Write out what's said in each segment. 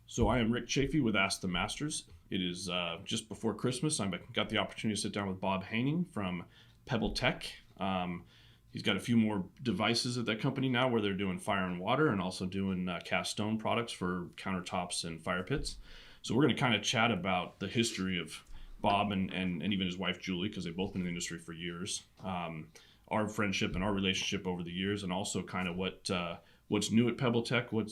So I am Rick Chafey with Ask the Masters. It is just before Christmas. I got the opportunity to sit down with Bob Haining from Pebbletec. He's got a few more devices at that company now where they're doing fire and water and also doing cast stone products for countertops and fire pits. So we're going to kind of chat about the history of Bob and even his wife Julie, because they've both been in the industry for years. Our friendship and our relationship over the years, and also kind of what's new at Pebbletec, what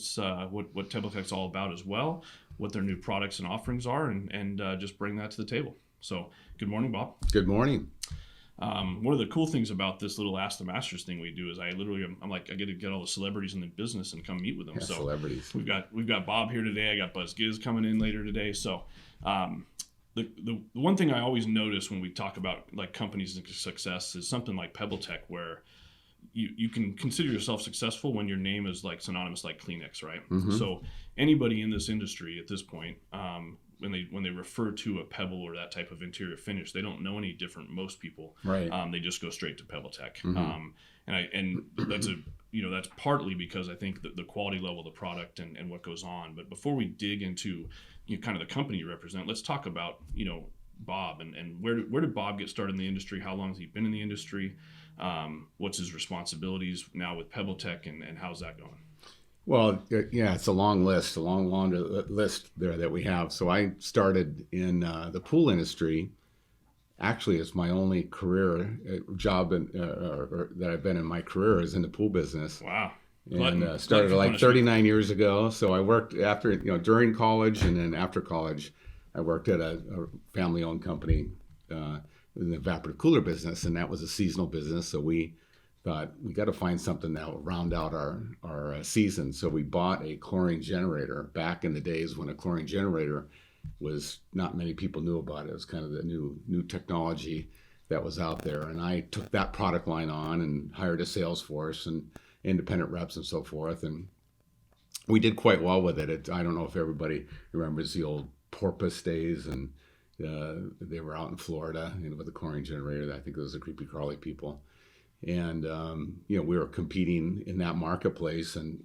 Pebbletec's all about as well, what their new products and offerings are, and just bring that to the table. So, good morning, Bob. Good morning. One of the cool things about this little Ask the Masters thing we do is I get to get all the celebrities in the business and come meet with them. Yeah, so celebrities. We've got Bob here today. I got Buzz Giz coming in later today. So the one thing I always notice when we talk about like companies and success is something like Pebbletec, where you can consider yourself successful when your name is like synonymous like Kleenex, right? Mm-hmm. So anybody in this industry at this point, when they refer to a Pebble or that type of interior finish, they don't know any different. Most people, right? They just go straight to Pebbletec, Mm-hmm. and that's partly because I think the quality level of the product and what goes on. But before we dig into kind of the company you represent, let's talk about Bob and where did Bob get started in the industry? How long has he been in the industry? What's his responsibilities now with Pebbletec, and how's that going? Well, yeah, it's a long list, a long list there that we have. So I started in the pool industry. Actually, it's my only career job that I've been in my career is in the pool business. Wow. And started like 39 years ago. So I worked during college, and then after college, I worked at a family-owned company in the evaporative cooler business, and that was a seasonal business. So we thought we got to find something that will round out our season. So we bought a chlorine generator back in the days when a chlorine generator was not many people knew about it. It was kind of the new technology that was out there. And I took that product line on and hired a sales force and independent reps and so forth. And we did quite well with it. I don't know if everybody remembers the old Porpoise days, and they were out in Florida with a chlorine generator. I think it was the Creepy Crawly people. And, we were competing in that marketplace, and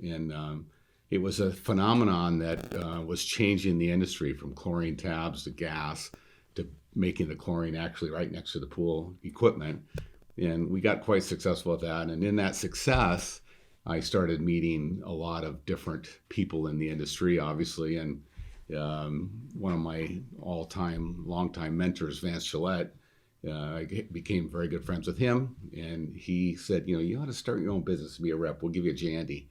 it was a phenomenon that was changing the industry from chlorine tabs to gas to making the chlorine actually right next to the pool equipment. And we got quite successful at that. And in that success, I started meeting a lot of different people in the industry, obviously. And one of my longtime mentors, Vance Gillette, I became very good friends with him, and he said, you ought to start your own business and be a rep. We'll give you a Jandy.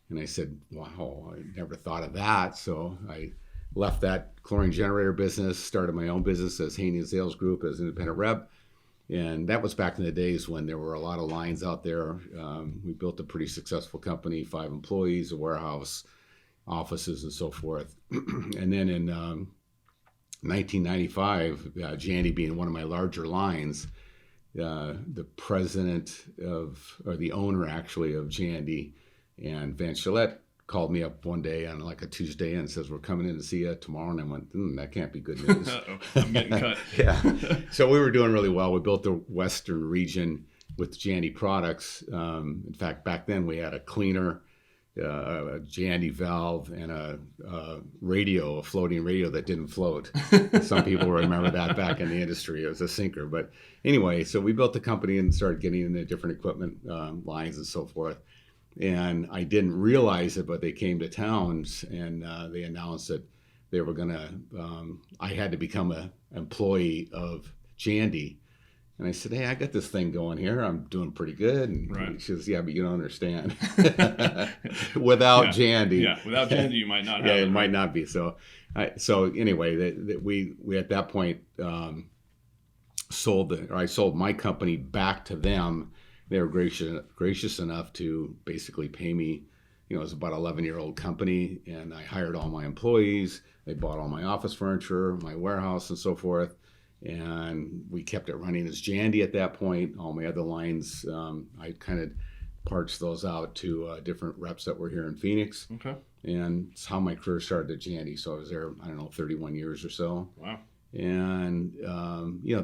And I said, wow, I never thought of that. So I left that chlorine generator business, started my own business as Haining Sales Group as an independent rep. And that was back in the days when there were a lot of lines out there. We built a pretty successful company, 5 employees, a warehouse, offices, and so forth. And then in 1995, Jandy being one of my larger lines, the president or the owner actually of Jandy and Vance Gillette called me up one day on like a Tuesday and says, we're coming in to see you tomorrow. And I went, that can't be good news. I'm getting cut. Yeah. So we were doing really well. We built the Western region with Jandy products. In fact, back then we had a cleaner, a Jandy valve, and a floating radio that didn't float. Some people remember that back in the industry. It was a sinker. But anyway, so we built the company and started getting into different equipment lines and so forth. And I didn't realize it, but they came to towns and they announced that they were going to, I had to become an employee of Jandy. And I said, hey, I got this thing going here. I'm doing pretty good. And right. She says, yeah, but you don't understand. Without Jandy. Yeah, without Jandy, you might not have it. Might not be. So anyway, we at that point I sold my company back to them. They were gracious enough to basically pay me. It was about an 11-year-old company, and I hired all my employees. They bought all my office furniture, my warehouse, and so forth. And we kept it running as Jandy at that point. All my other lines, I kind of parched those out to different reps that were here in Phoenix. Okay. And it's how my career started at Jandy. So I was there, 31 years or so. Wow. And,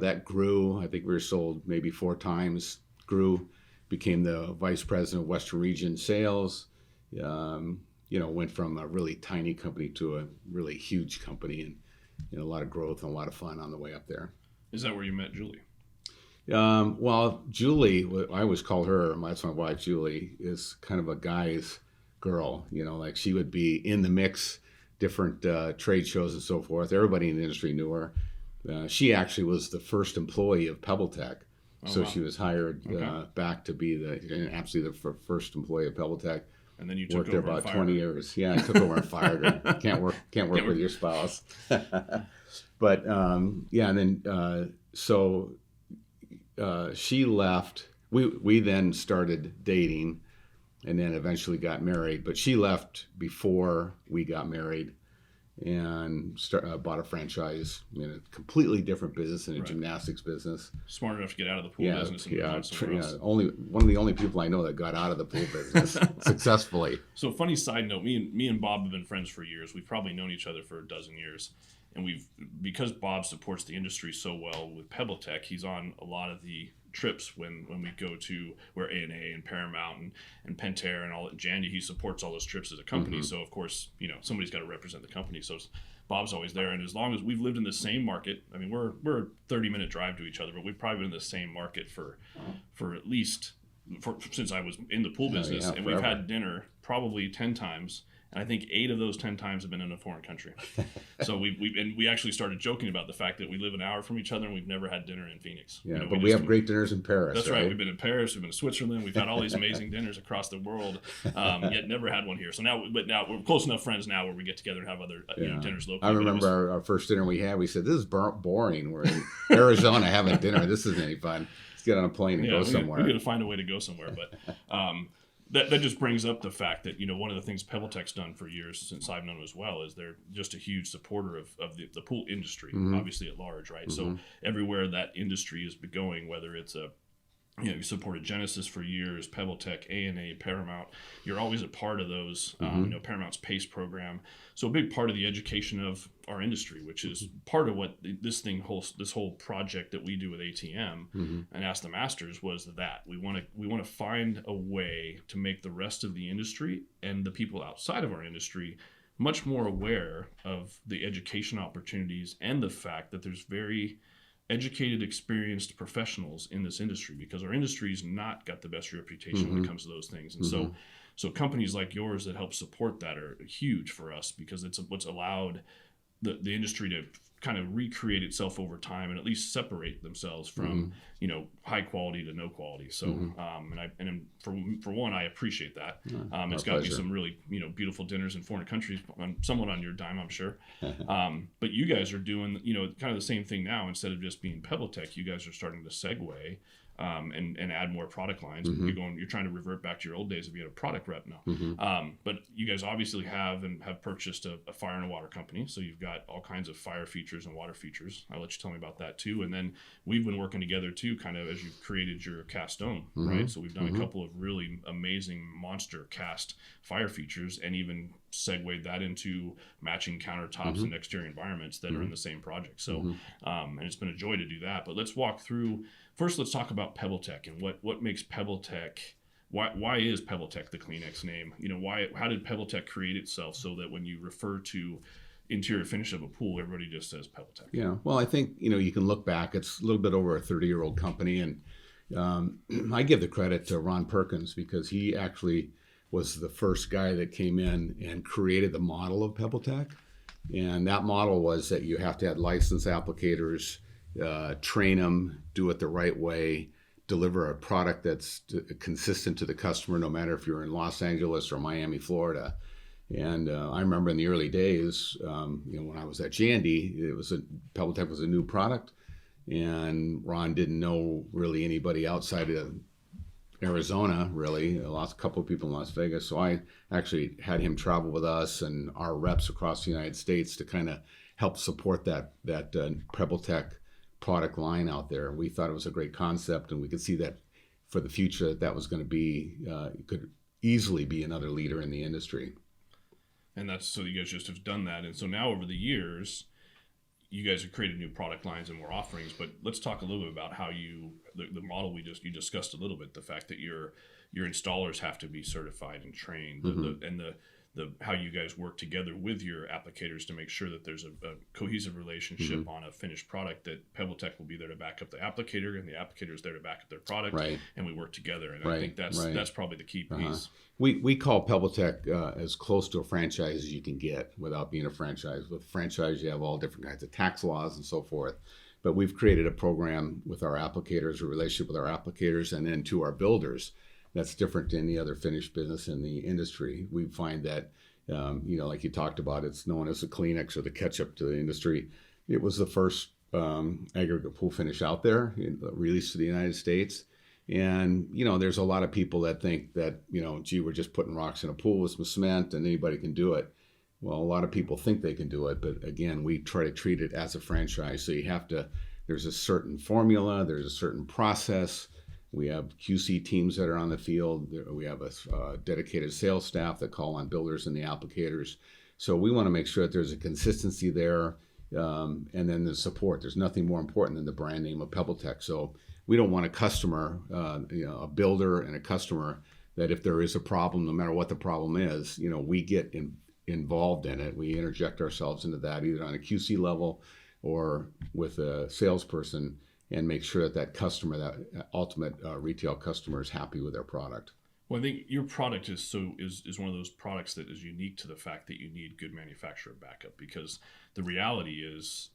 that grew. I think we were sold maybe 4 times. grew, became the vice president of Western Region Sales. Went from a really tiny company to a really huge company, and a lot of growth and a lot of fun on the way up there. Is that where you met Julie? Well, Julie, I always call her, that's my wife, Julie, is kind of a guy's girl. Like she would be in the mix, different trade shows and so forth. Everybody in the industry knew her. She actually was the first employee of Pebbletec. So wow. She was hired back to be absolutely the first employee of Pebbletec. And then you worked there about 20 years. Yeah, I took over and fired her. Can't work with your spouse. But and then so she left. We then started dating, and then eventually got married. But she left before we got married, and bought a franchise in a completely different business, in a gymnastics business. Smart enough to get out of the pool business and only one of the only people I know that got out of the pool business successfully. So funny side note, me and Bob have been friends for years. We've probably known each other for a dozen years. And because Bob supports the industry so well with Pebbletec, he's on a lot of the trips when we go to where A&A and Paramount and Pentair and all that. Jandy, he supports all those trips as a company. Mm-hmm. So of course, somebody's got to represent the company. So Bob's always there. And as long as we've lived in the same market, I mean, we're a 30-minute drive to each other, but we've probably been in the same market for at least since I was in the pool business. And forever. We've had dinner probably 10 times. And I think 8 of those 10 times have been in a foreign country. So we actually started joking about the fact that we live an hour from each other and we've never had dinner in Phoenix. Yeah, but we have great dinners in Paris. That's right. We've been in Paris. We've been to Switzerland. We've had all these amazing dinners across the world, yet never had one here. So now we're close enough friends now where we get together and have other dinners locally. I remember our first dinner we had. We said, "This is boring. We're in Arizona having dinner. This isn't any fun. Let's get on a plane and go somewhere." We're going to find a way to go somewhere, but. That just brings up the fact that, one of the things Pebbletec's done for years since I've known as well is they're just a huge supporter of the pool industry, mm-hmm. obviously at large, right? Mm-hmm. So everywhere that industry is going, whether it's you supported Genesis for years, Pebbletec, A&A, Paramount. You're always a part of those, Paramount's PACE program. So a big part of the education of our industry, which is part of what this whole project that we do with ATM and Ask the Masters was that we want to find a way to make the rest of the industry and the people outside of our industry much more aware of the education opportunities and the fact that there's very educated, experienced professionals in this industry, because our industry's not got the best reputation when it comes to those things. And so companies like yours that help support that are huge for us, because it's what's allowed the industry to kind of recreate itself over time and at least separate themselves from high quality to no quality. So and for one, I appreciate that. It's got me some really beautiful dinners in foreign countries, somewhat on your dime, I'm sure. But you guys are doing kind of the same thing now. Instead of just being Pebbletec, you guys are starting to segue and add more product lines. You're trying to revert back to your old days if you had a product rep now. But you guys obviously have purchased a fire and a water company. So you've got all kinds of fire features and water features. I'll let you tell me about that too. And then we've been working together too, kind of as you've created your cast stone, right? So we've done a couple of really amazing monster cast fire features, and even segued that into matching countertops and exterior environments that are in the same project. So and it's been a joy to do that. But let's walk through. First, let's talk about Pebbletec and what makes Pebbletec. Why is Pebbletec the Kleenex name? How did Pebbletec create itself so that when you refer to interior finish of a pool, everybody just says Pebbletec? Yeah, well, I think you can look back. It's a little bit over a 30-year-old company, and I give the credit to Ron Perkins, because he actually was the first guy that came in and created the model of Pebbletec. And that model was that you have to have licensed applicators, train them, do it the right way, deliver a product that's consistent to the customer, no matter if you're in Los Angeles or Miami, Florida. And I remember in the early days, when I was at Jandy, Pebbletec was a new product, and Ron didn't know really anybody outside of Arizona, really. A couple of people in Las Vegas. So I actually had him travel with us and our reps across the United States to kind of help support that Pebbletec product line out there. We thought it was a great concept, and we could see that for the future that was going to be, could easily be another leader in the industry. And that's so you guys just have done that. And so now over the years, you guys have created new product lines and more offerings, but let's talk a little bit about how the model you discussed a little bit, the fact that your installers have to be certified and trained, and the how you guys work together with your applicators to make sure that there's a cohesive relationship on a finished product, that Pebbletec will be there to back up the applicator and the applicator is there to back up their product, and we work together. And I think that's probably the key piece. We call Pebbletec as close to a franchise as you can get without being a franchise. With franchise, you have all different kinds of tax laws and so forth. But we've created a program with our applicators, a relationship with our applicators, and then to our builders. That's different than any other finished business in the industry. We find that, like you talked about, it's known as the Kleenex or the ketchup to the industry. It was the first aggregate pool finish out there, released to the United States. And, there's a lot of people that think that, gee, we're just putting rocks in a pool with some cement and anybody can do it. Well, a lot of people think they can do it. But again, we try to treat it as a franchise. So there's a certain formula, there's a certain process. We have QC teams that are on the field. We have a dedicated sales staff that call on builders and the applicators. So we want to make sure that there's a consistency there, and then the support. There's nothing more important than the brand name of Pebbletec. So we don't want a customer, a builder and a customer, that if there is a problem, no matter what the problem is, we get involved in it. We interject ourselves into that either on a QC level or with a salesperson, and make sure that customer, that ultimate retail customer, is happy with their product. Well, I think your product is one of those products that is unique to the fact that you need good manufacturer backup, because the reality is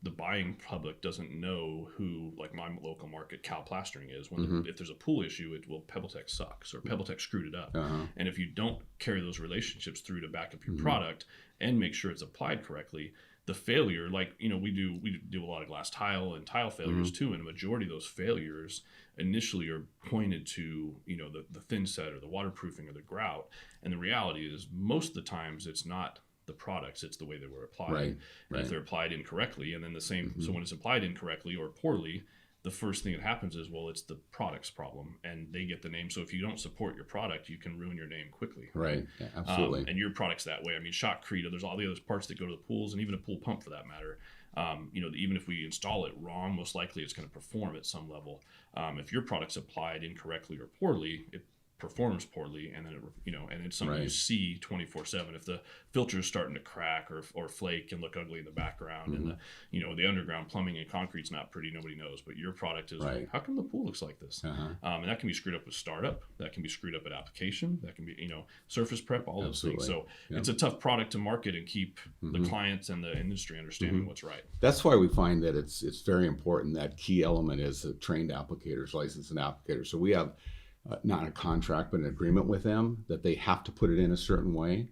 the buying public doesn't know who, like my local market, Cal Plastering is. If there's a pool issue, Pebbletec sucks, or Pebbletec screwed it up. And if you don't carry those relationships through to back up your product and make sure it's applied correctly, the failure, we do a lot of glass tile and tile failures too, and a majority of those failures initially are pointed to the thin set or the waterproofing or the grout, and the reality is most of the times it's not the products, it's the way they were applied. And if they're applied incorrectly, and then the same, so when it's applied incorrectly or poorly, the first thing that happens is, well, it's the product's problem, and they get the name. So if you don't support your product, you can ruin your name quickly. Right. Yeah, absolutely. And your product's that way. I mean, shotcrete, there's all the other parts that go to the pools, and even a pool pump for that matter. Even if we install it wrong, most likely it's going to perform at some level. If your product's applied incorrectly or poorly, it performs poorly, and then and it's something you see 24/7. If the filter is starting to crack or flake and look ugly in the background, and the underground plumbing and concrete's not pretty, nobody knows. But your product is like, how come the pool looks like this? And that can be screwed up with startup, that can be screwed up at application, that can be surface prep, all those things. So it's a tough product to market and keep the clients and the industry understanding what's right. That's why we find that it's very important. That key element is the trained applicators, licensed applicators. So we have not a contract, but an agreement with them that they have to put it in a certain way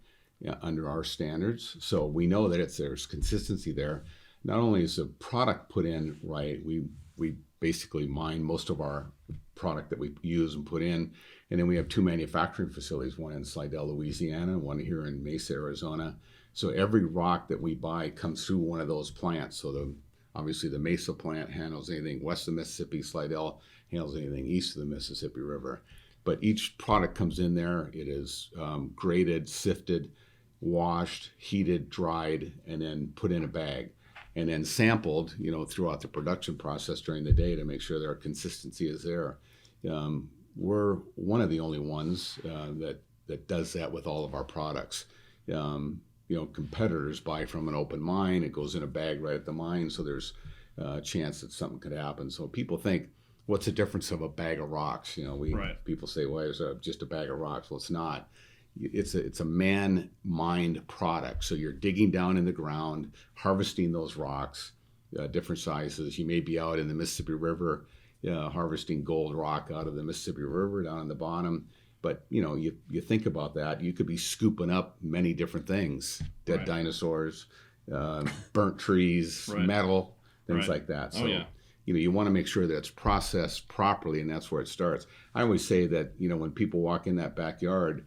under our standards. So we know that there's consistency there. Not only is the product put in right, we basically mine most of our product that we use and put in, and then we have two manufacturing facilities, one in Slidell, Louisiana, one here in Mesa, Arizona. So every rock that we buy comes through one of those plants. So obviously the Mesa plant handles anything west of Mississippi, Slidell handles anything east of the Mississippi River. But each product comes in there. It is graded, sifted, washed, heated, dried, and then put in a bag, and then sampled, throughout the production process during the day to make sure their consistency is there. We're one of the only ones that does that with all of our products. Competitors buy from an open mine. It goes in a bag right at the mine, so there's a chance that something could happen. So people think, what's the difference of a bag of rocks? People say, well, it's just a bag of rocks. Well, it's not. It's a man-mined product. So you're digging down in the ground, harvesting those rocks, different sizes. You may be out in the Mississippi River harvesting gold rock out of the Mississippi River down on the bottom. But, you think about that. You could be scooping up many different things, dead dinosaurs, burnt trees, metal, things like that. So, you want to make sure that it's processed properly, and that's where it starts. I always say that, when people walk in that backyard,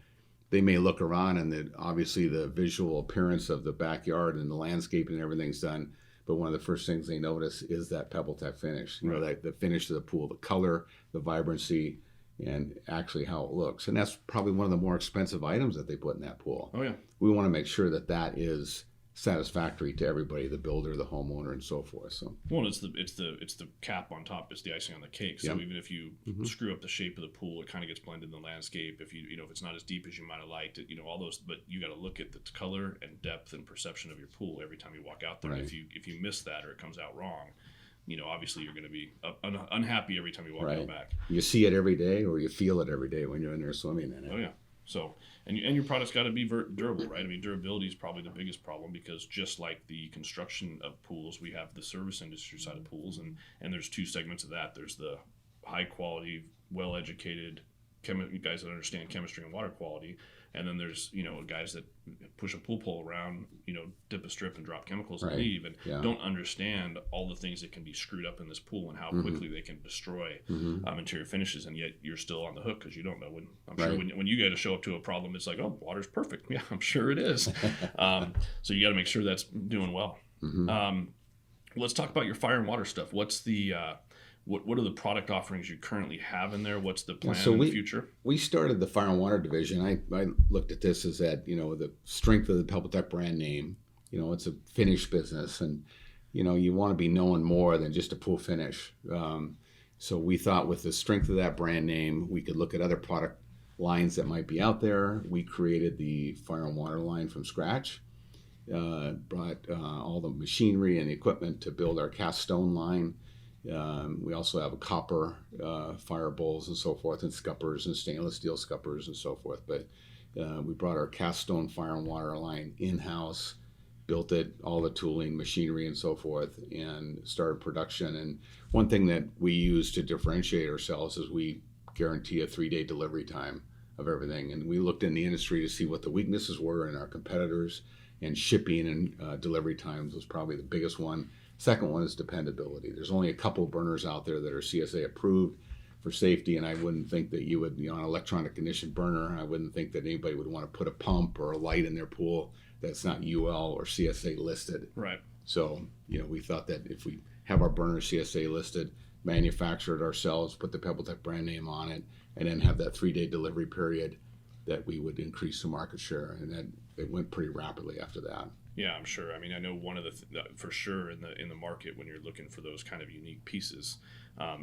they may look around and obviously the visual appearance of the backyard and the landscaping and everything's done. But one of the first things they notice is that Pebbletec finish, the finish of the pool, the color, the vibrancy, and actually how it looks. And that's probably one of the more expensive items that they put in that pool. We want to make sure that is satisfactory to everybody, the builder, the homeowner, and so forth. So well, it's the cap on top. It's the icing on the cake. So even if you screw up the shape of the pool, it kind of gets blended in the landscape. If if it's not as deep as you might have liked it, all those. But you got to look at the color and depth and perception of your pool every time you walk out there. Right. If you miss that or it comes out wrong, obviously you're going to be unhappy every time you walk out back. You see it every day, or you feel it every day when you're in there swimming in it. Oh yeah. So, and your product's got to be durable, right? I mean, durability is probably the biggest problem, because just like the construction of pools, we have the service industry side of pools, and there's two segments of that. There's the high quality, well educated guys that understand chemistry and water quality, and then there's guys that push a pool pole around, dip a strip and drop chemicals and leave, and don't understand all the things that can be screwed up in this pool and how quickly they can destroy interior finishes, and yet you're still on the hook because you don't know. When you got to show up to a problem, it's like, oh, water's perfect. Yeah, I'm sure it is. So you got to make sure that's doing well. Let's talk about your fire and water stuff. What's the what are the product offerings you currently have in there? What's the plan in the future? We started the fire and water division. I looked at this as that, the strength of the Pebbletec brand name. It's a finish business, and, you want to be known more than just a pool finish. So we thought with the strength of that brand name, we could look at other product lines that might be out there. We created the fire and water line from scratch, brought all the machinery and equipment to build our cast stone line. We also have a copper fire bowls and so forth, and scuppers and stainless steel scuppers and so forth. But we brought our cast stone fire and water line in-house, built it, all the tooling, machinery, and so forth, and started production. And one thing that we use to differentiate ourselves is we guarantee a 3-day delivery time of everything. And we looked in the industry to see what the weaknesses were in our competitors, and shipping and delivery times was probably the biggest one. Second one is dependability. There's only a couple burners out there that are CSA approved for safety, and I wouldn't think that you would, on an electronic ignition burner, I wouldn't think that anybody would want to put a pump or a light in their pool that's not UL or CSA listed. Right. So, we thought that if we have our burner CSA listed, manufacture it ourselves, put the Pebbletec brand name on it, and then have that 3-day delivery period, that we would increase the market share, and that it went pretty rapidly after that. Yeah, I'm sure. I mean, I know one of the for sure in the market, when you're looking for those kind of unique pieces,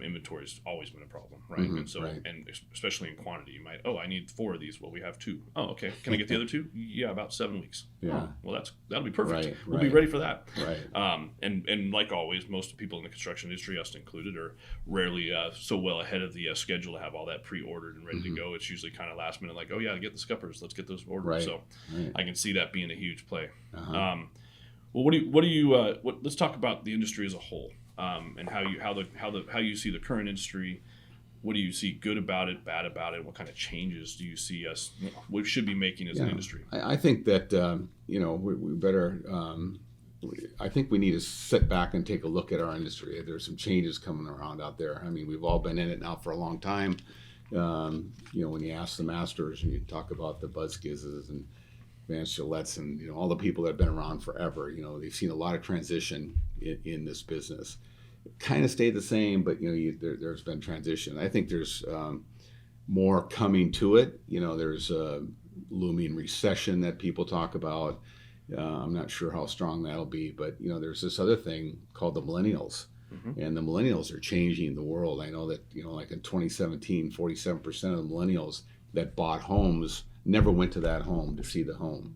inventory's always been a problem, right? And so, and especially in quantity, you might, I need 4 of these. Well, we have 2. Oh, okay. Can I get the other 2? Yeah, about 7 weeks. Yeah. Oh, well, that'll be perfect. Right, we'll be ready for that. Right. And like always, most people in the construction industry, us included, are rarely so well ahead of the schedule to have all that pre-ordered and ready to go. It's usually kind of last minute, like, oh yeah, get the scuppers, let's get those ordered. Right. So I can see that being a huge play. Well, let's talk about the industry as a whole, and how you see the current industry. What do you see good about it, bad about it? What kind of changes do you see we should be making as an industry? I think that we better. I think we need to sit back and take a look at our industry. There's some changes coming around out there. I mean, we've all been in it now for a long time. When you ask the masters and you talk about the Buzz Gizzes and Vance Gillettes and all the people that have been around forever, they've seen a lot of transition in this business. It kind of stayed the same, but there's been transition. I think there's more coming to it. There's a looming recession that people talk about. I'm not sure how strong that'll be, but there's this other thing called the millennials. And the millennials are changing the world. I know that like in 2017, 47% of the millennials that bought homes never went to that home to see the home.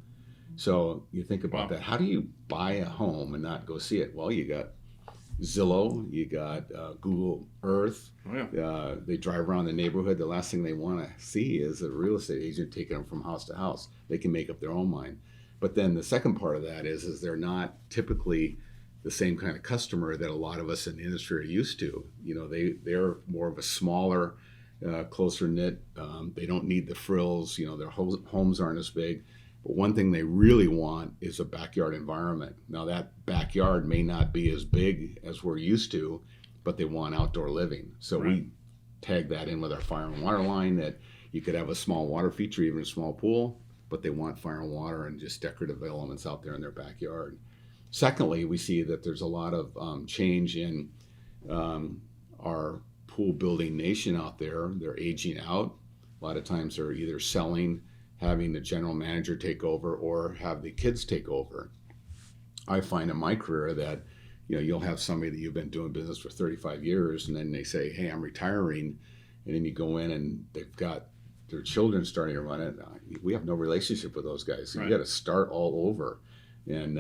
So you think about that. How do you buy a home and not go see it? Well, you got Zillow, you got Google Earth. They drive around the neighborhood. The last thing they want to see is a real estate agent taking them from house to house. They can make up their own mind. But then the second part of that is they're not typically the same kind of customer that a lot of us in the industry are used to. They're more of a smaller, closer knit. They don't need the frills. Their homes aren't as big. But one thing they really want is a backyard environment. Now that backyard may not be as big as we're used to, but they want outdoor living. So we tag that in with our fire and water line, that you could have a small water feature, even a small pool, but they want fire and water and just decorative elements out there in their backyard. Secondly, we see that there's a lot of change in our pool building nation out there. They're aging out. A lot of times they're either selling, having the general manager take over, or have the kids take over. I find in my career that, you'll have somebody that you've been doing business for 35 years, and then they say, hey, I'm retiring. And then you go in and they've got their children starting to run it. We have no relationship with those guys. So you got to start all over. And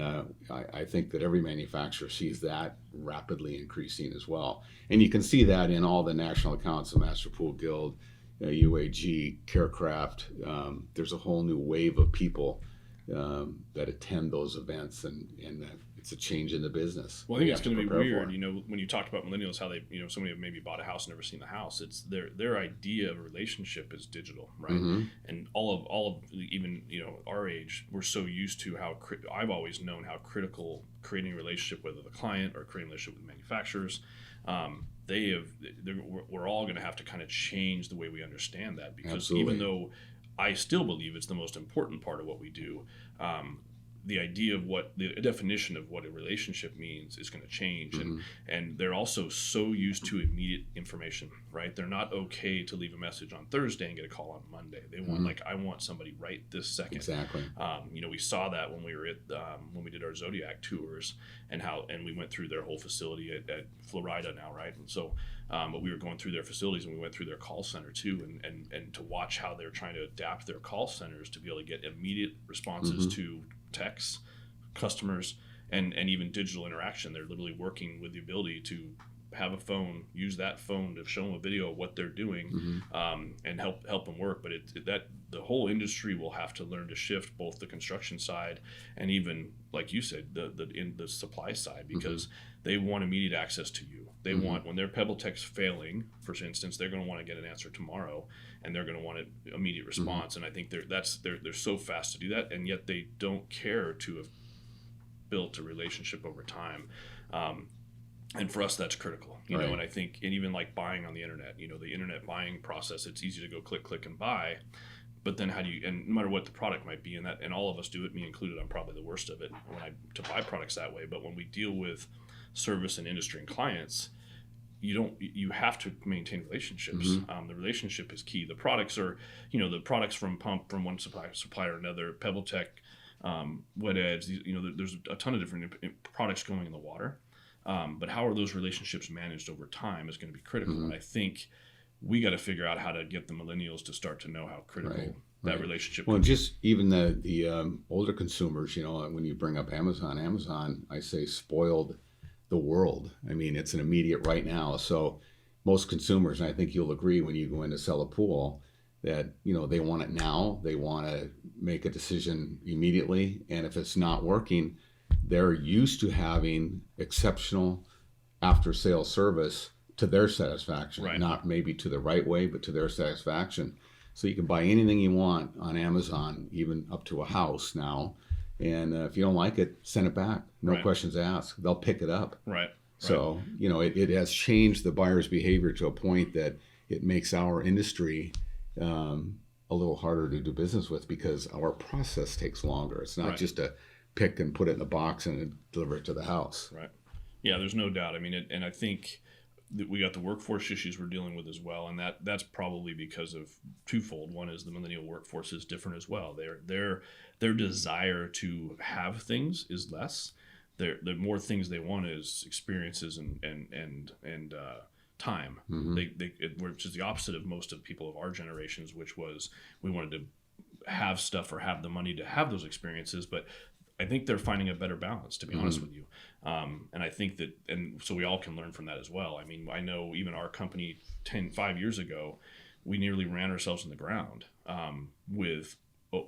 I think that every manufacturer sees that rapidly increasing as well. And you can see that in all the national accounts, the Master Pool Guild, UAG, Carecraft. There's a whole new wave of people that attend those events, and it's a change in the business. Well, I think it's going to be weird, when you talked about millennials, how they, somebody have maybe bought a house and never seen the house. It's their idea of a relationship is digital, right? Mm-hmm. And all of even our age, we're so used to how I've always known how critical creating a relationship with the client or creating a relationship with manufacturers. We're all going to have to kind of change the way we understand that, because Absolutely. Even though I still believe it's the most important part of what we do, the idea of what the definition of what a relationship means is going to change. Mm-hmm. And they're also so used to immediate information, right? They're not okay to leave a message on Thursday and get a call on Monday. They want I want somebody right this second. Exactly. We saw that when we were at when we did our Zodiac tours, and we went through their whole facility at Florida now, right? And so but we were going through their facilities, and we went through their call center too, and to watch how they're trying to adapt their call centers to be able to get immediate responses to texts, customers, and even digital interaction. They're literally working with the ability to have a phone, use that phone to show them a video of what they're doing, and help them work. But that the whole industry will have to learn to shift both the construction side and even, like you said, the supply side, because they want immediate access to you. They want, when their Pebbletec's failing, for instance, they're going to want to get an answer tomorrow, and they're going to want an immediate response. And I think they're so fast to do that, and yet they don't care to have built a relationship over time. And for us, that's critical, you know. And I think, and even like buying on the internet, the internet buying process, it's easy to go click and buy, but then how do you? And no matter what the product might be, and all of us do it, me included, I'm probably the worst of it to buy products that way. But when we deal with service and industry and clients, you have to maintain relationships. The relationship is key. The products are, the products from one supplier to another, Pebbletec, Wet Edge. There's a ton of different products going in the water. But how are those relationships managed over time is going to be critical. And I think we got to figure out how to get the millennials to start to know how critical that relationship. Well, just even the older consumers, when you bring up Amazon, I say spoiled the world. I mean, it's an immediate right now. So most consumers, and I think you'll agree when you go in to sell a pool, that they want it now. They want to make a decision immediately, and if it's not working, they're used to having exceptional after-sales service to their satisfaction, not maybe to the right way, but to their satisfaction. So you can buy anything you want on Amazon, even up to a house now. And if you don't like it, send it back. No questions asked. They'll pick it up. So, it has changed the buyer's behavior to a point that it makes our industry a little harder to do business with, because our process takes longer. It's not just a pick and put it in the box and deliver it to the house. Yeah, there's no doubt. I mean, and I think that we got the workforce issues we're dealing with as well, and that's probably because of twofold. One is the millennial workforce is different as well. Their desire to have things is less. The more things they want is experiences and time. Which is the opposite of most of people of our generations, which was we wanted to have stuff or have the money to have those experiences, but I think they're finding a better balance, to be honest with you. And I think that, and so we all can learn from that as well. I mean, I know even our company 5 years ago, we nearly ran ourselves in the ground with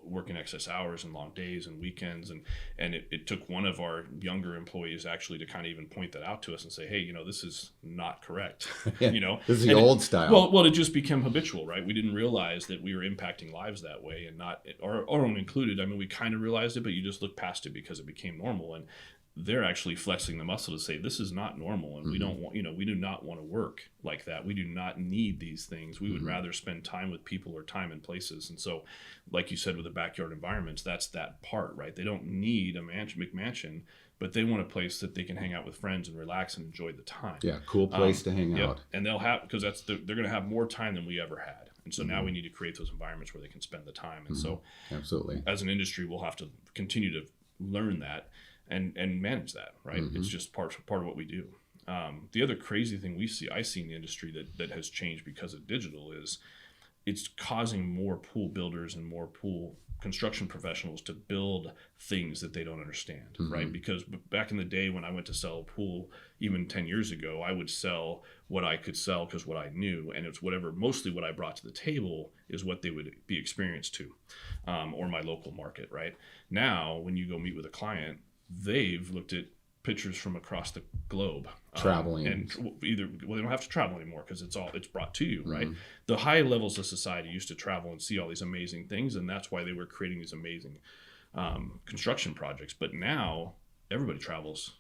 working excess hours and long days and weekends. And it took one of our younger employees actually to kind of even point that out to us and say, hey, this is not correct. This is the old style. Well, it just became habitual, right? We didn't realize that we were impacting lives that way, and not our own included. I mean, we kind of realized it, but you just look past it because it became normal. And they're actually flexing the muscle to say this is not normal, and we don't want, we do not want to work like that. We do not need these things. We would rather spend time with people or time in places. And so, like you said, with the backyard environments, that's that part, right? They don't need a McMansion, but they want a place that they can hang out with friends and relax and enjoy the time. Yeah, cool place to hang out. And they'll have, because they're going to have more time than we ever had. And so now we need to create those environments where they can spend the time. And so, absolutely, as an industry, we'll have to continue to learn that. and manage that, right? It's just part of what we do. The other crazy thing I see in the industry that has changed because of digital is it's causing more pool builders and more pool construction professionals to build things that they don't understand, right? Because back in the day when I went to sell a pool, even 10 years ago, I would sell what I could sell because what I knew, and it's mostly what I brought to the table is what they would be experienced to, or my local market, right? Now, when you go meet with a client, they've looked at pictures from across the globe, traveling, and they don't have to travel anymore because it's brought to you, right? The high levels of society used to travel and see all these amazing things, and that's why they were creating these amazing construction projects. But now everybody travels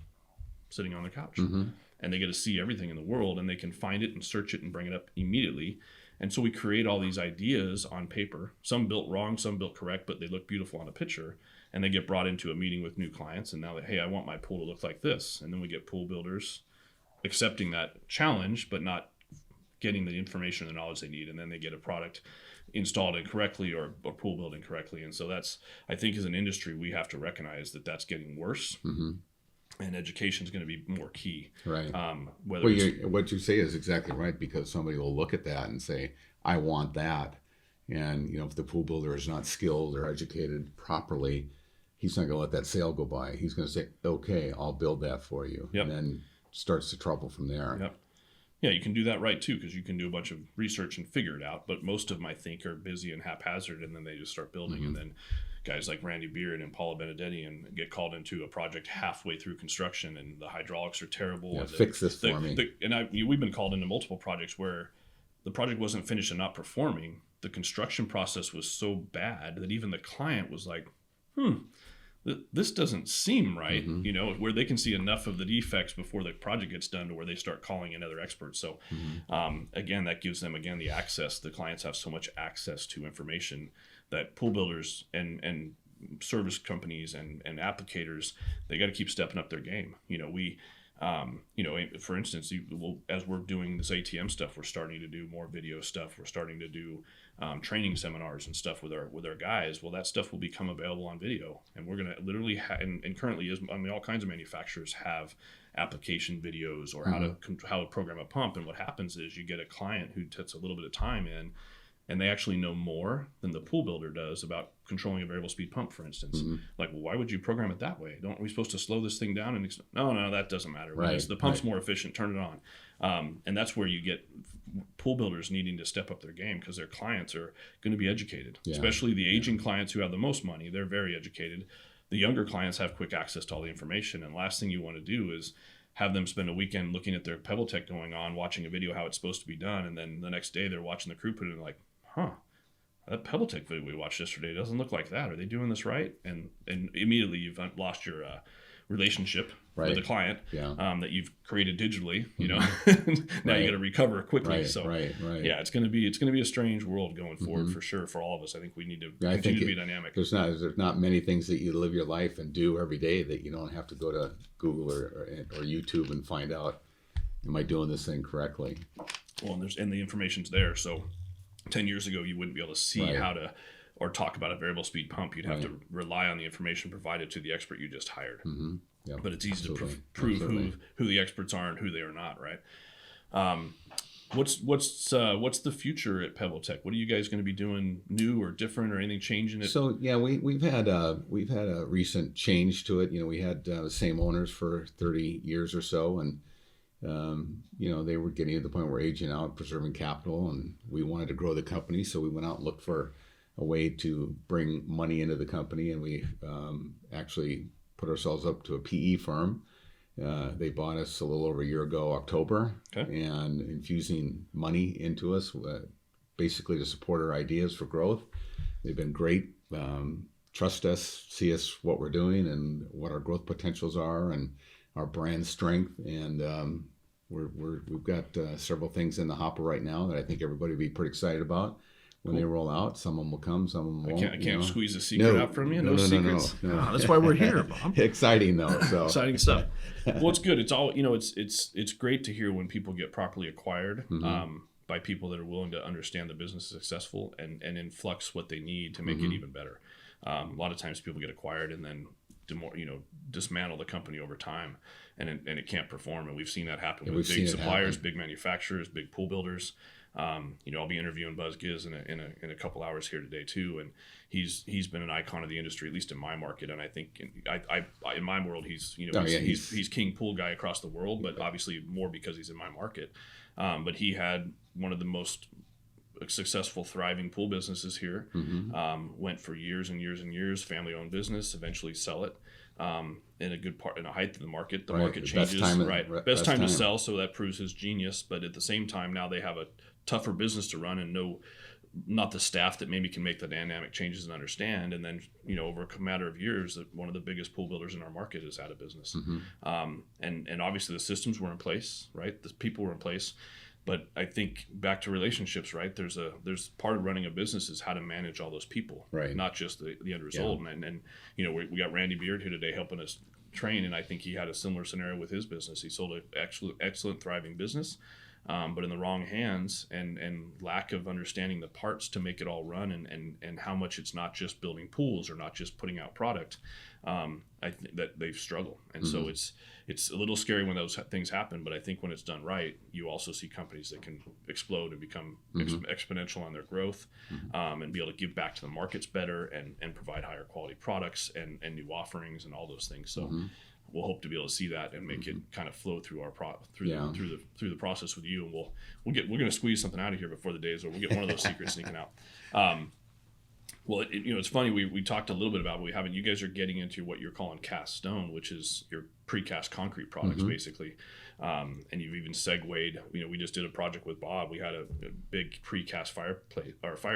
sitting on their couch, and they get to see everything in the world, and they can find it and search it and bring it up immediately. And so we create all these ideas on paper, some built wrong, some built correct, but they look beautiful on a picture. And they get brought into a meeting with new clients, and now that, hey, I want my pool to look like this. And then we get pool builders accepting that challenge, but not getting the information and the knowledge they need. And then they get a product installed incorrectly or pool built incorrectly. And so I think as an industry, we have to recognize that that's getting worse. And education is going to be more key. Right. What you say is exactly right, because somebody will look at that and say, I want that. And, if the pool builder is not skilled or educated properly, he's not going to let that sale go by. He's going to say, okay, I'll build that for you. And then starts the trouble from there. Yeah, you can do that right, too, because you can do a bunch of research and figure it out. But most of them, I think, are busy and haphazard, and then they just start building. And then guys like Randy Beard and Paula Benedetti and get called into a project halfway through construction, and the hydraulics are terrible. Yeah, fix this for me. We've been called into multiple projects where the project wasn't finished and not performing. The construction process was so bad that even the client was like, this doesn't seem right, where they can see enough of the defects before the project gets done to where they start calling in other experts. So again, that gives them, the access. The clients have so much access to information that pool builders and service companies and applicators, they got to keep stepping up their game. For instance, as we're doing this ATM stuff, we're starting to do more video stuff. We're starting to do training seminars and stuff with our guys. Well, that stuff will become available on video, and we're going to literally and currently all kinds of manufacturers have application videos or how to program a pump. And what happens is you get a client who puts a little bit of time in, and they actually know more than the pool builder does about controlling a variable speed pump, for instance. Like, well, why would you program it that way? Aren't we supposed to slow this thing down? And no, that doesn't matter. Right. The pump's more efficient, turn it on. And that's where you get pool builders needing to step up their game, because their clients are going to be educated, especially the aging clients who have the most money. They're very educated. The younger clients have quick access to all the information. And last thing you want to do is have them spend a weekend looking at their Pebbletec going on, watching a video how it's supposed to be done. And then the next day they're watching the crew put it in like, that Pebbletec video we watched yesterday doesn't look like that. Are they doing this right? And immediately you've lost your relationship with the client that you've created digitally. Now you got to recover quickly. Yeah, it's going to be a strange world going forward for sure for all of us. I think we need to continue to be dynamic. There's not many things that you live your life and do every day that you don't have to go to Google or YouTube and find out, am I doing this thing correctly? Well, and the information's there, so 10 years ago, you wouldn't be able to see how to or talk about a variable speed pump. You'd have to rely on the information provided to the expert you just hired. Yep. But it's easy to prove who the experts are and who they are not, right? What's the future at Pebbletec? What are you guys going to be doing new or different, or anything changing it? So yeah, we've had a recent change to it. We had the same owners for 30 years or so, and they were getting to the point where aging out, preserving capital, and we wanted to grow the company. So we went out and looked for a way to bring money into the company, and we actually put ourselves up to a PE firm. They bought us a little over a year ago, October, and infusing money into us, basically to support our ideas for growth. They've been great. Trust us, see us, what we're doing, and what our growth potentials are, and our brand strength, and we've got several things in the hopper right now that I think everybody will be pretty excited about when they roll out. Some of them will come, some of them won't. I can't squeeze a secret out from you. No secrets. No. Oh, that's why we're here, Bob. Exciting though. So exciting stuff. Well, it's good. It's all it's great to hear when people get properly acquired by people that are willing to understand the business is successful and influx what they need to make it even better. A lot of times people get acquired and then dismantle the company over time, and it can't perform. And we've seen that happen Yeah, with big suppliers, big manufacturers, big pool builders. I'll be interviewing Buzz Giz in a couple hours here today too, and he's been an icon of the industry, at least in my market. And I think in my world, he's king pool guy across the world, but obviously more because he's in my market. But he had one of the most successful, thriving pool businesses here. Went for years and years and years, family-owned business, eventually sell it. In a height of the market, market changes. Best time to sell, so that proves his genius. But at the same time, now they have a tougher business to run, and not the staff that maybe can make the dynamic changes and understand. And then, over a matter of years, one of the biggest pool builders in our market is out of business. And obviously the systems were in place, right? The people were in place. But I think back to relationships, right? There's part of running a business is how to manage all those people, right? Not just the end result. Yeah. And we got Randy Beard here today helping us train, and I think he had a similar scenario with his business. He sold an excellent thriving business, but in the wrong hands and lack of understanding the parts to make it all run, and how much it's not just building pools or not just putting out product. I think that they've struggled, and so it's a little scary when those things happen. But I think when it's done right, you also see companies that can explode and become exponential on their growth, and be able to give back to the markets better and provide higher quality products and new offerings and all those things. So we'll hope to be able to see that and make it kind of flow through our through the process with you. And we're going to squeeze something out of here before the day is over. We'll get one of those secrets sneaking out. Well, it's funny. We talked a little bit about what we haven't. You guys are getting into what you're calling cast stone, which is your precast concrete products, basically. And you've even segued. We just did a project with Bob. We had a big precast fire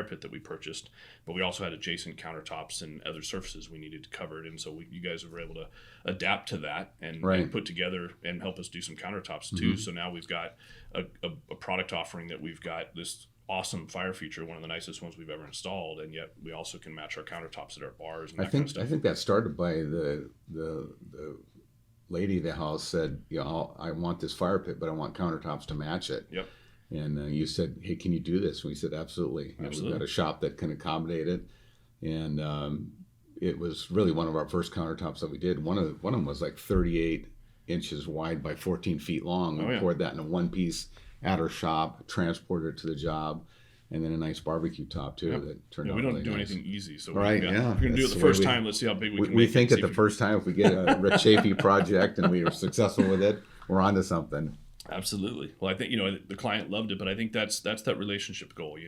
pit that we purchased, but we also had adjacent countertops and other surfaces we needed covered. And so you guys were able to adapt to that and put together and help us do some countertops too. So now we've got a product offering that we've got this awesome fire feature, one of the nicest ones we've ever installed, and yet we also can match our countertops at our bars. And I think that started by the lady of the house said, I want this fire pit, but I want countertops to match it. Yep. And you said, hey, can you do this? And we said, absolutely. We've got a shop that can accommodate it, and it was really one of our first countertops that we did. One of them was like 38 inches wide by 14 feet long. We poured that in a one piece at our shop, transported it to the job, and then a nice barbecue top too. That turned out we don't really do nice. anything easy, so we're gonna do it the first time. Let's see how big we can. We think at the first time, if we get a Rick Chafey project and we are successful with it, we're onto something. Absolutely. Well, I think the client loved it, but I think that's that relationship goal.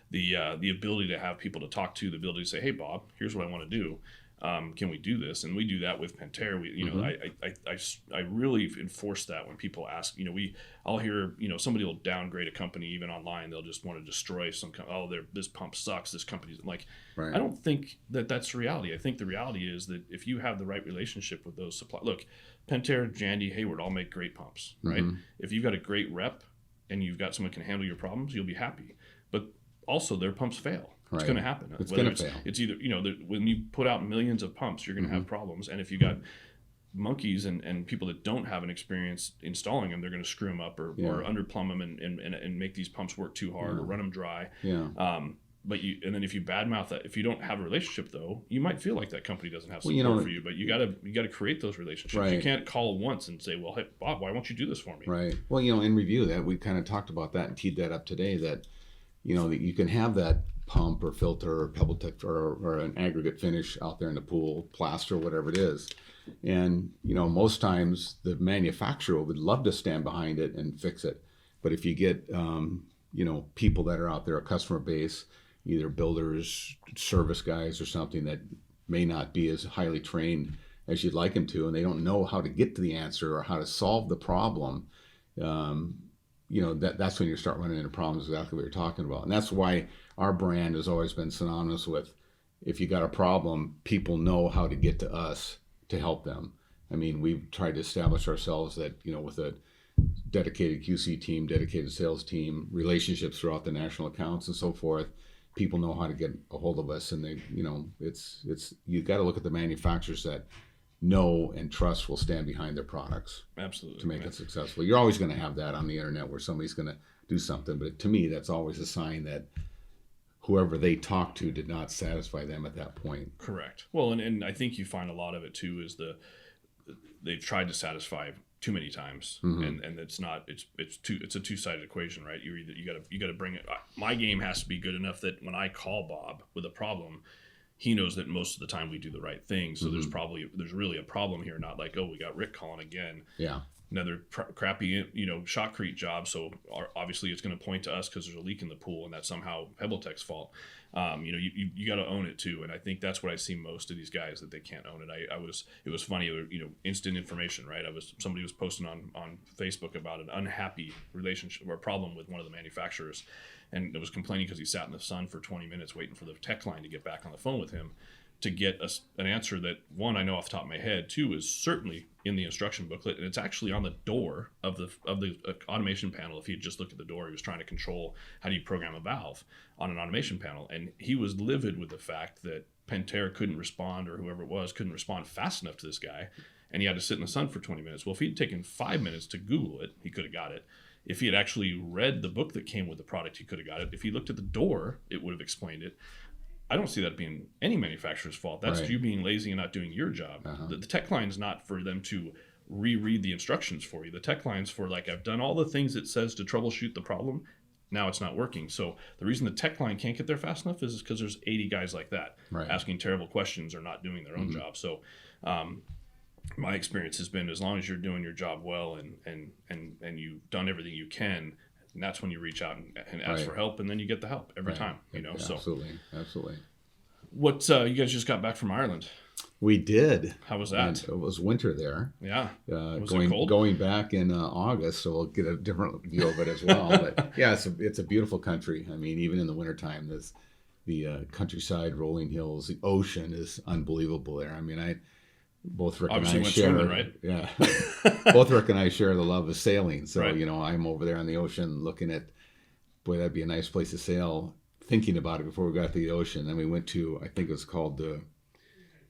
The ability to have people to talk to, the ability to say, "Hey, Bob, here's what I want to do. Can we do this?" And we do that with Pentair. I really enforce that when people ask. I'll hear somebody will downgrade a company even online. They'll just want to destroy some. This pump sucks. This company's like. Right. I don't think that's reality. I think the reality is that if you have the right relationship with those suppliers, look, Pentair, Jandy, Hayward all make great pumps, right? If you've got a great rep and you've got someone who can handle your problems, you'll be happy. But also their pumps fail. It's going to happen. It's going to fail. It's either, when you put out millions of pumps, you're going to have problems. And if you got monkeys and people that don't have an experience installing them, they're going to screw them up or underplumb them and make these pumps work too hard or run them dry. And then if you badmouth that, if you don't have a relationship though, you might feel like that company doesn't have support for you. But you got to create those relationships. Right. You can't call once and say, "Well, hey Bob, why won't you do this for me?" Right. Well, in review that we kind of talked about that and teed that up today. That that you can have that pump or filter or Pebbletec or an aggregate finish out there in the pool, plaster, whatever it is. And, most times the manufacturer would love to stand behind it and fix it. But if you get, people that are out there, a customer base, either builders, service guys or something that may not be as highly trained as you'd like them to, and they don't know how to get to the answer or how to solve the problem, that's when you start running into problems, exactly what you're talking about. And that's why our brand has always been synonymous with, if you got a problem, people know how to get to us to help them. I mean, we've tried to establish ourselves that, with a dedicated QC team, dedicated sales team, relationships throughout the national accounts and so forth, people know how to get a hold of us. And they, it's you got to look at the manufacturers that know and trust will stand behind their products. Absolutely. To make it successful. You're always going to have that on the internet where somebody's going to do something, but to me, that's always a sign that whoever they talked to did not satisfy them at that point. Correct. Well, and I think you find a lot of it too is they've tried to satisfy too many times, and it's not it's a two-sided equation, right? You got to bring it. My game has to be good enough that when I call Bob with a problem, he knows that most of the time we do the right thing. So there's really a problem here, not like, oh, we got Rick calling again. Yeah. Another crappy, shotcrete job. So obviously it's going to point to us because there's a leak in the pool, and that's somehow Pebbletec's fault. You got to own it too, and I think that's what I see most of these guys, that they can't own it. It was funny, instant information, right? Somebody was posting on Facebook about an unhappy relationship or problem with one of the manufacturers, and it was complaining because he sat in the sun for 20 minutes waiting for the tech line to get back on the phone with him to get an answer that, one, I know off the top of my head, two, is certainly in the instruction booklet, and it's actually on the door of the automation panel. If he had just looked at the door, he was trying to control how do you program a valve on an automation panel, and he was livid with the fact that Pentair couldn't respond, or whoever it was couldn't respond fast enough to this guy, and he had to sit in the sun for 20 minutes. Well, if he'd taken 5 minutes to Google it, he could have got it. If he had actually read the book that came with the product, he could have got it. If he looked at the door, it would have explained it. I don't see that being any manufacturer's fault. That's you being lazy and not doing your job. The tech line is not for them to reread the instructions for you. The tech line's for, like, I've done all the things it says to troubleshoot the problem. Now it's not working. So the reason the tech line can't get there fast enough is because there's 80 guys like that asking terrible questions or not doing their own job. So my experience has been, as long as you're doing your job well and you've done everything you can, and that's when you reach out and ask for help, and then you get the help every time. Yeah, So absolutely. What you guys just got back from Ireland? We did. How was that? And it was winter there. Yeah. Was it cold? Going back in August, so we'll get a different view of it as well. But yeah, it's a beautiful country. I mean, even in the wintertime, the countryside, rolling hills, the ocean is unbelievable there. I mean, both Rick and I share, swimming, right? Yeah. Both Rick and I share the love of sailing. So, I'm over there on the ocean looking at, boy, that'd be a nice place to sail, thinking about it before we got to the ocean. Then we went to, I think it was called the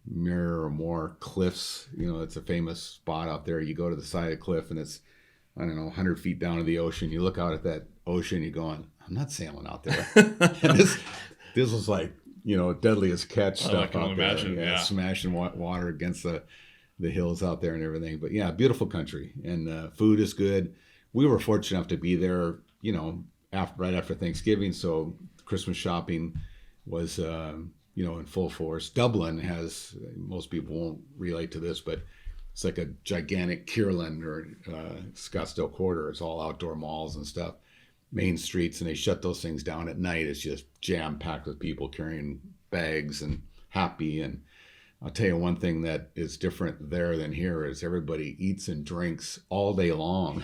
Mirror Cliffs. It's a famous spot out there. You go to the side of the cliff and it's, I don't know, 100 feet down to the ocean. You look out at that ocean, you're going, I'm not sailing out there. And this was like, deadliest catch stuff out there. Yeah, smashing water against the hills out there and everything. But yeah, beautiful country, and food is good. We were fortunate enough to be there, right after Thanksgiving, so Christmas shopping was, in full force. Dublin has, most people won't relate to this, but it's like a gigantic Kierland or Scottsdale Quarter. It's all outdoor malls and stuff. Main streets, and they shut those things down at night. It's just jam-packed with people carrying bags and happy. And I'll tell you one thing that is different there than here is everybody eats and drinks all day long.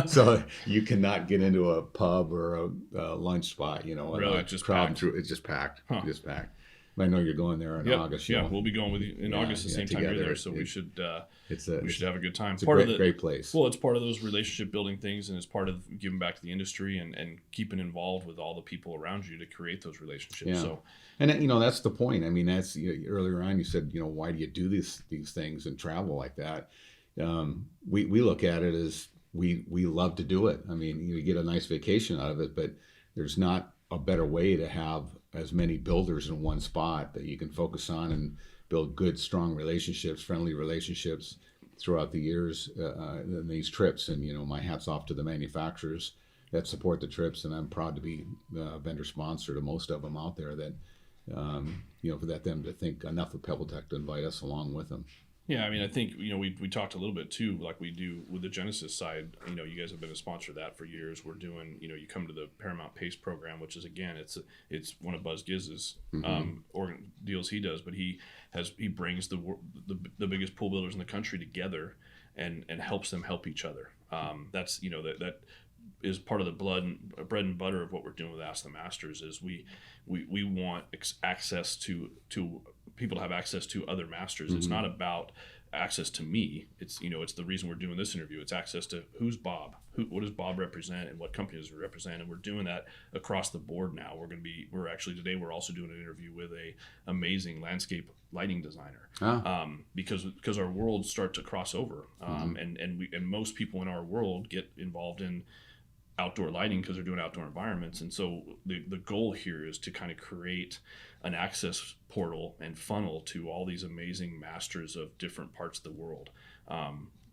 So you cannot get into a pub or a lunch spot, really, it's just packed. It's just packed. Huh. Just packed. I know you're going there in August. Yeah, we'll be going with you in August the same time you're there, so we should have a good time. It's a great place. Well, it's part of those relationship building things, and it's part of giving back to the industry and keeping involved with all the people around you to create those relationships. Yeah. So, and that's the point. I mean, that's earlier on you said, why do you do these things and travel like that? We look at it as we love to do it. I mean, you get a nice vacation out of it, but there's not a better way to have as many builders in one spot that you can focus on and build good, strong relationships, friendly relationships throughout the years in these trips. And, my hat's off to the manufacturers that support the trips. And I'm proud to be the vendor sponsor to most of them out there that, for them to think enough of Pebbletec to invite us along with them. Yeah, I mean, I think, we talked a little bit too, like we do with the Genesis side. You guys have been a sponsor of that for years. We're doing, you come to the Paramount Pace program, which is, again, it's one of Buzz Gizz's deals he does, but he brings the biggest pool builders in the country together and helps them help each other. That's, that is part of the bread and butter of what we're doing with Ask the Masters is we want access to people to have access to other masters. It's not about access to me. It's it's the reason we're doing this interview. It's access to who's Bob, what does Bob represent, and what company does he represent, and we're doing that across the board now. We're actually today we're also doing an interview with a amazing landscape lighting designer because our worlds start to cross over, and most people in our world get involved in outdoor lighting because they're doing outdoor environments. And so the goal here is to kind of create an access portal and funnel to all these amazing masters of different parts of the world,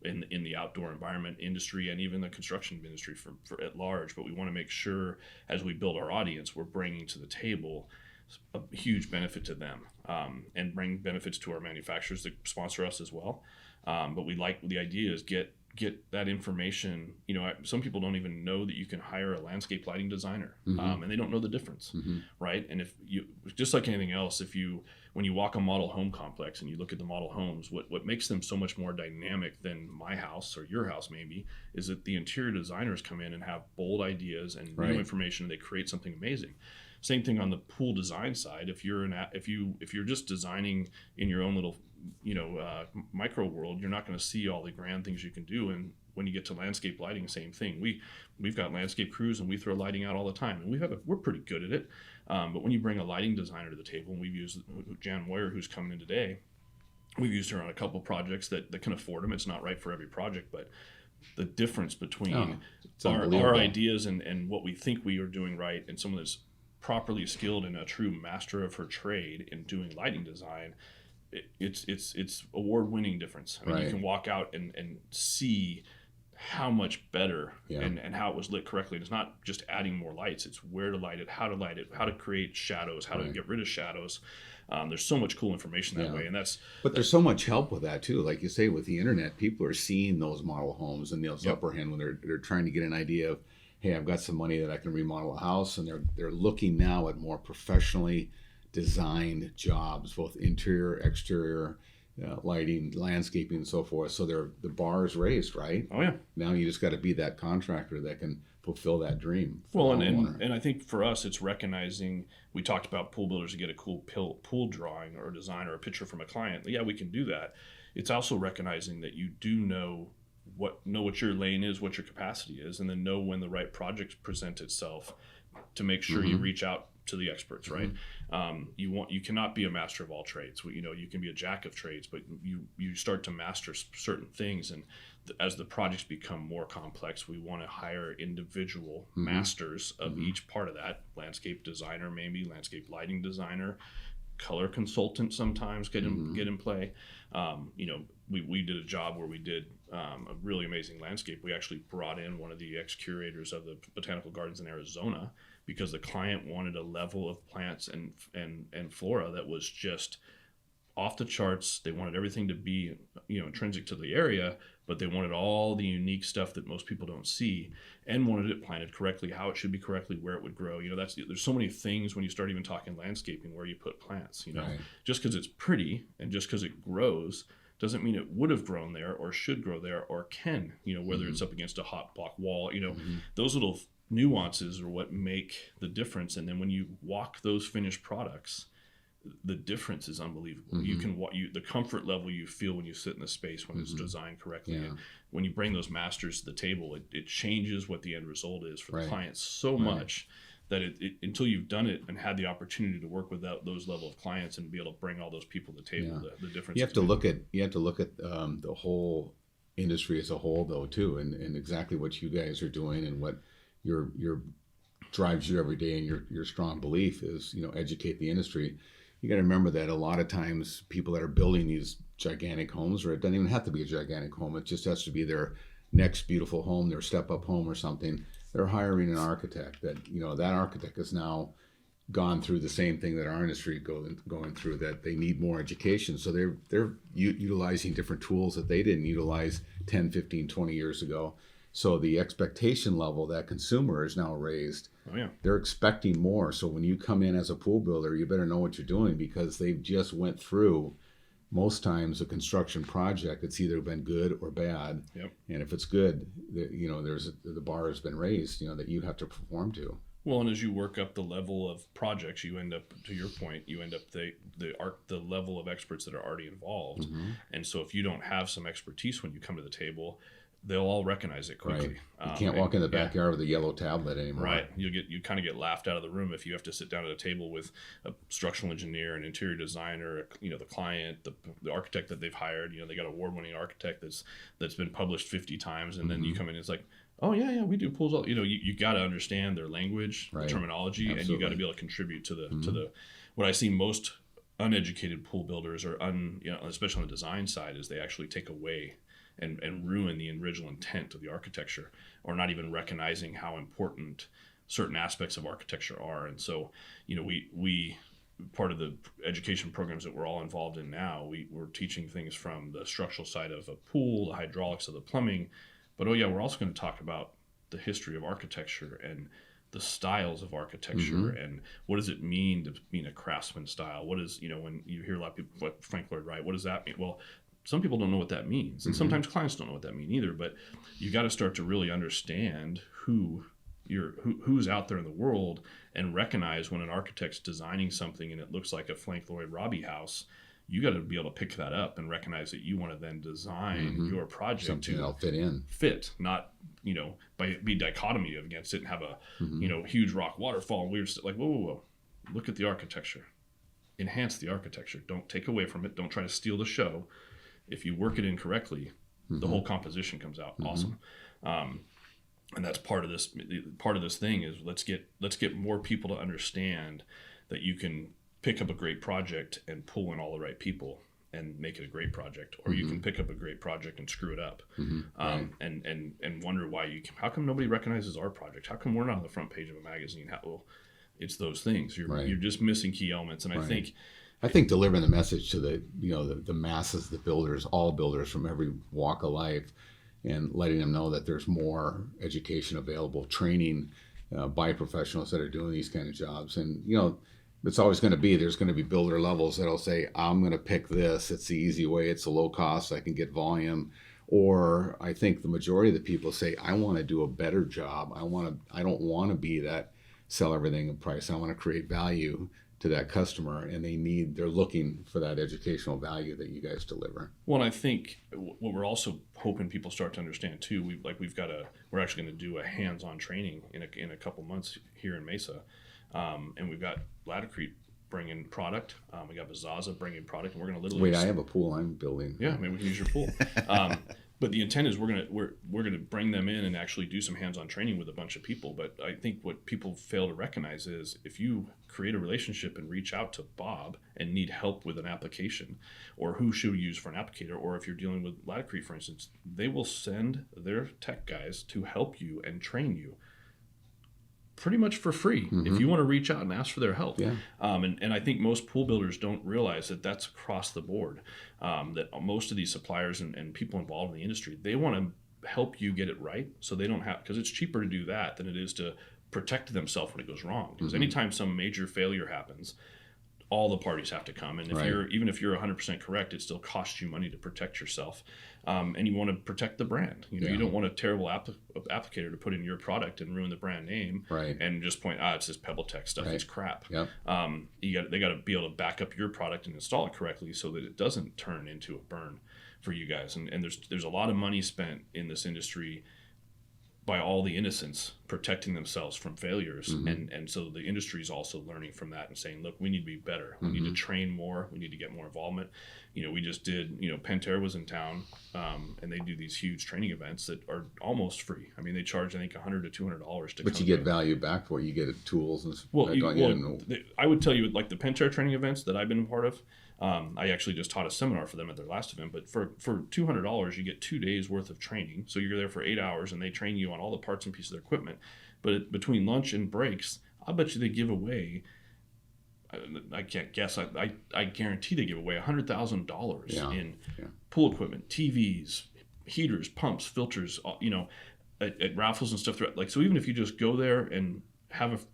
in the outdoor environment industry and even the construction industry for at large. But we want to make sure as we build our audience, we're bringing to the table a huge benefit to them, and bring benefits to our manufacturers that sponsor us as well. But the idea is get that information. Some people don't even know that you can hire a landscape lighting designer, and they don't know the difference, right? And if you, just like anything else, when you walk a model home complex and you look at the model homes, what makes them so much more dynamic than my house or your house maybe is that the interior designers come in and have bold ideas and new information, and they create something amazing. Same thing on the pool design side. If you're just designing in your own little micro world, you're not going to see all the grand things you can do. And when you get to landscape lighting, same thing. We've got landscape crews and we throw lighting out all the time, and we're pretty good at it. But when you bring a lighting designer to the table, and we've used Jan Moyer, who's coming in today, we've used her on a couple projects that can afford them. It's not right for every project, but the difference between our ideas and what we think we are doing right, and someone that's properly skilled and a true master of her trade in doing lighting design, it's award-winning difference. I mean, you can walk out and see how much better and how it was lit correctly. And it's not just adding more lights, it's where to light it, how to create shadows, how to get rid of shadows. There's so much cool information that way, and but there's so much help with that too. Like you say, with the internet, people are seeing those model homes and those upper end when they're trying to get an idea of, hey, I've got some money that I can remodel a house, and they're looking now at more professionally designed jobs, both interior, exterior, lighting, landscaping, and so forth. So the bar is raised, right? Oh yeah. Now you just got to be that contractor that can fulfill that dream. Well, and I think for us, it's recognizing. We talked about pool builders to get a cool pool drawing or a design or a picture from a client. Yeah, we can do that. It's also recognizing that you do know what your lane is, what your capacity is, and then know when the right project presents itself to make sure you reach out to the experts, right? You cannot be a master of all trades. You can be a jack of trades, but you start to master certain things, and as the projects become more complex, we want to hire individual masters of each part of that. Landscape designer, maybe landscape lighting designer, color consultant sometimes get in play. We did a job where we did a really amazing landscape. We actually brought in one of the ex-curators of the botanical gardens in Arizona because the client wanted a level of plants and flora that was just off the charts. They wanted everything to be intrinsic to the area, but they wanted all the unique stuff that most people don't see, and wanted it planted correctly, how it should be correctly, where it would grow. There's so many things when you start even talking landscaping where you put plants. Just because it's pretty and just because it grows doesn't mean it would have grown there or should grow there or can. Whether it's up against a hot block wall. Those little nuances are what make the difference. And then when you walk those finished products, the difference is unbelievable. You can the comfort level you feel when you sit in the space when it's designed correctly. And when you bring those masters to the table, it changes what the end result is for the client so much that it until you've done it and had the opportunity to work with those level of clients and be able to bring all those people to the table, the difference. You have to look at the whole industry as a whole, though, too, and exactly what you guys are doing and what your drives you every day, and your strong belief is educate the industry. You got to remember that a lot of times people that are building these gigantic homes, or it doesn't even have to be a gigantic home, it just has to be their next beautiful home, their step-up home or something. They're hiring an architect that architect has now gone through the same thing that our industry going through, that they need more education. So they're utilizing different tools that they didn't utilize 10, 15, 20 years ago. So the expectation level that consumer is now raised. Oh, yeah. They're expecting more. So when you come in as a pool builder, you better know what you're doing, because they've just went through, most times, a construction project. It's either been good or bad. Yep. And if it's good, the bar has been raised, that you have to perform to. Well, and as you work up the level of projects, you end up, to your point, the level of experts that are already involved. And so if you don't have some expertise when you come to the table, they'll all recognize it quickly. Right. You can't walk in the backyard with a yellow tablet anymore. Right. You kind of get laughed out of the room if you have to sit down at a table with a structural engineer, an interior designer, the client, the architect that they've hired. They got an award-winning architect that's been published 50 times, and then you come in and it's like, Oh yeah, we do pools. You know, you got to understand their language, Right. terminology, Absolutely. and you got to be able to contribute to the what I see most uneducated pool builders or especially on the design side is they actually take away and ruin the original intent of the architecture, or not even recognizing how important certain aspects of architecture are. And so, you know, we part of the education programs that we're all involved in now, we're teaching things from the structural side of a pool, the hydraulics of the plumbing, but we're also going to talk about the history of architecture and the styles of architecture and what does it mean to be a craftsman style. What is, when you hear a lot of people like Frank Lloyd Wright, what does that mean? Well, some people don't know what that means, and sometimes clients don't know what that means either. But you got to start to really understand who's out there in the world and recognize when an architect's designing something and it looks like a Frank Lloyd Wright house. You got to be able to pick that up and recognize that you want to then design your project something that'll fit, not be dichotomy against it and have a huge rock waterfall and weird stuff. Like whoa, look at the architecture, enhance the architecture. Don't take away from it. Don't try to steal the show. If you work it in correctly, the whole composition comes out awesome. And that's part of this. Part of this thing is let's get more people to understand that you can pick up a great project and pull in all the right people and make it a great project, or you can pick up a great project and screw it up, Right. and wonder how come nobody recognizes our project? How come we're not on the front page of a magazine? It's those things. You're just missing key elements, and I think delivering the message to the masses, the builders, all builders from every walk of life, and letting them know that there's more education available, training by professionals that are doing these kind of jobs. And it's always going to be, there's going to be builder levels that'll say, I'm going to pick this. It's the easy way. It's a low cost. I can get volume. Or I think the majority of the people say, I want to do a better job. I don't want to be that sell everything at price. I want to create value to that customer, and they're looking for that educational value that you guys deliver. Well, and I think what we're also hoping people start to understand too, we're actually going to do a hands-on training in a couple months here in Mesa, and we've got Latticrete bringing product, we got Bazaza bringing product, and we're going to literally I have a pool I'm building. Yeah, maybe we can use your pool. But the intent is we're gonna bring them in and actually do some hands-on training with a bunch of people. But I think what people fail to recognize is if you create a relationship and reach out to Bob and need help with an application, or who should we use for an applicator, or if you're dealing with Latticrete, for instance, they will send their tech guys to help you and train you pretty much for free if you want to reach out and ask for their help. Yeah. And I think most pool builders don't realize that that's across the board, that most of these suppliers and people involved in the industry, they want to help you get it right, so they don't have, because it's cheaper to do that than it is to protect themselves when it goes wrong. Because anytime some major failure happens, all the parties have to come, and even if you're 100% correct, it still costs you money to protect yourself, and you want to protect the brand. You don't want a terrible applicator to put in your product and ruin the brand name, and just point, it's this Pebbletec stuff. It's crap. Yep. They got to be able to back up your product and install it correctly so that it doesn't turn into a burn for you guys. And there's a lot of money spent in this industry by all the innocents protecting themselves from failures. And so the industry is also learning from that and saying, look, we need to be better. We need to train more. We need to get more involvement. We just did, Pentair was in town, and they do these huge training events that are almost free. I mean, they charge, I think, $100 to $200 to But you get value back for it. You get tools and stuff. I would tell you, like the Pentair training events that I've been a part of, I actually just taught a seminar for them at their last event, but for $200, you get 2 days worth of training. So you're there for 8 hours and they train you on all the parts and pieces of their equipment. But between lunch and breaks, I bet you they give away, I can't guess, I guarantee they give away $100,000 in pool equipment, TVs, heaters, pumps, filters, at raffles and stuff. Like, so even if you just go there and have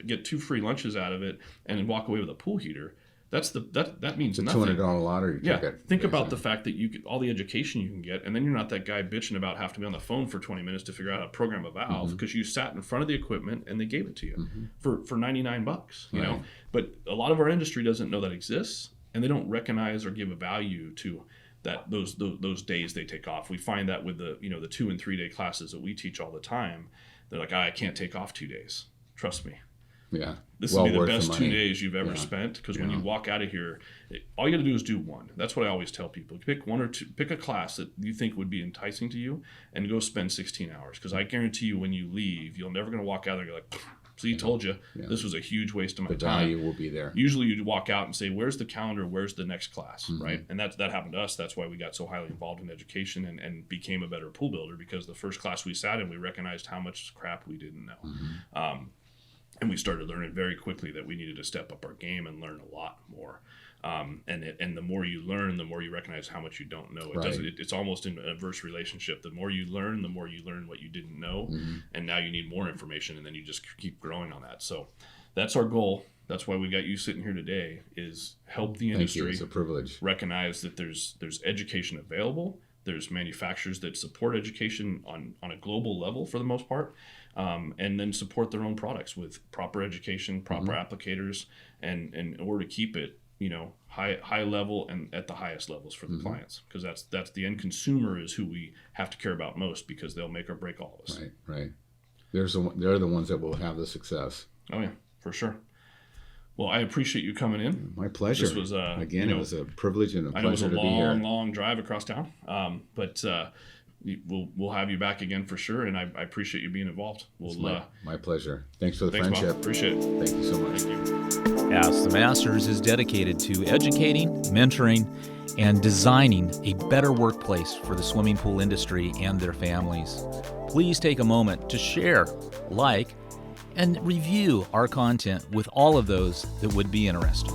get 2 free lunches out of it and then walk away with a pool heater, that means it's a nothing. $200 lottery ticket. Think about the fact that you get all the education you can get, and then you're not that guy bitching about having to be on the phone for 20 minutes to figure out how to program a valve, because you sat in front of the equipment and they gave it to you for $99. You know, but a lot of our industry doesn't know that exists, and they don't recognize or give a value to that those days they take off. We find that with the 2 and 3 day classes that we teach all the time. They're like, I can't take off 2 days. Trust me. Yeah. This well will be the worth best money. 2 days you've ever spent, because when you walk out of here, all you got to do is do one. That's what I always tell people. Pick one or two, pick a class that you think would be enticing to you and go spend 16 hours. Because I guarantee you when you leave, you're never going to walk out there and go like, see, told you, this was a huge waste of my time. The value will be there. Usually you walk out and say, where's the calendar? Where's the next class? Right? And that happened to us. That's why we got so highly involved in education and became a better pool builder, because the first class we sat in, we recognized how much crap we didn't know. And we started learning very quickly that we needed to step up our game and learn a lot more. And the more you learn, the more you recognize how much you don't know. It's almost in an inverse relationship. The more you learn what you didn't know, and now you need more information, and then you just keep growing on that. So that's our goal. That's why we got you sitting here today, is help the industry. Thank you. It's a privilege. Recognize that there's education available. There's manufacturers that support education on a global level for the most part, and then support their own products with proper education, proper applicators, and in order to keep it, high level and at the highest levels for the clients, because that's the end consumer is who we have to care about most, because they'll make or break all of us. Right. They're the ones that will have the success. Oh yeah, for sure. Well, I appreciate you coming in. My pleasure. This was again, it was a privilege and a I know it was pleasure a to be here. long drive across town, but we'll have you back again for sure, and I appreciate you being involved. My pleasure. Thanks for the Thanks, friendship. Bob. Appreciate it. Thank you so much. Thank you. Ask the Masters is dedicated to educating, mentoring, and designing a better workplace for the swimming pool industry and their families. Please take a moment to share, like, and review our content with all of those that would be interested.